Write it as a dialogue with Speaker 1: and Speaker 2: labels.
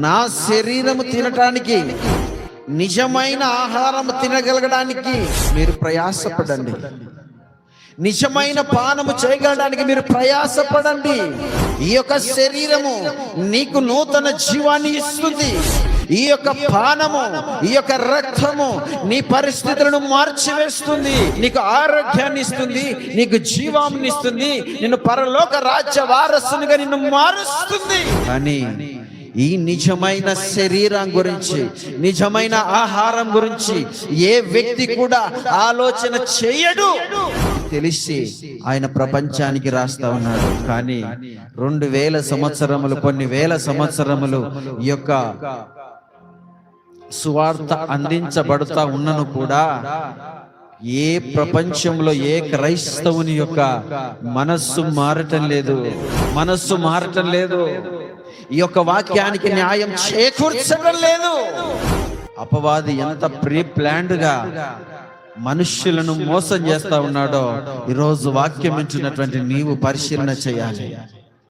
Speaker 1: నా శరీరము తినటానికి, నిజమైన ఆహారం తినగలగడానికి మీరు ప్రయాసపడండి. నిజమైన పానము చేయగలడానికి మీరు ప్రయాసపడండి. ఈ యొక్క శరీరము నీకు నూతన జీవాన్ని ఇస్తుంది. ఈ యొక్క పానము, ఈ యొక్క రక్తము నీ పరిస్థితులను మార్చివేస్తుంది. నీకు ఆరోగ్యాన్ని ఇస్తుంది, నీకు జీవాన్ని ఇస్తుంది, నిన్ను పరలోక రాజ్య వారసునిగా నిన్ను మారుస్తుంది. కానీ ఈ నిజమైన శరీరం గురించి, నిజమైన ఆహారం గురించి ఏ వ్యక్తి కూడా ఆలోచన చేయడు. తెలిసి ఆయన ప్రపంచానికి రాస్తా ఉన్నాడు. కానీ 2000 సంవత్సరములు, కొన్ని వేల సంవత్సరములు ఈ యొక్క సువార్త అందించబడుతా ఉన్నను కూడా ఏ ప్రపంచంలో ఏ క్రైస్తవుని యొక్క మనస్సు మారటం లేదు. ఈ యొక్క వాక్యానికి న్యాయం చేకూర్చడం లేదు. అపవాది ఎంత ప్రీ ప్లాన్డ్ గా మనుష్యులను మోసం చేస్తా ఉన్నాడో ఈరోజు వాక్యం వింటున్నటువంటి నీవు పరిశీలన చేయాలి.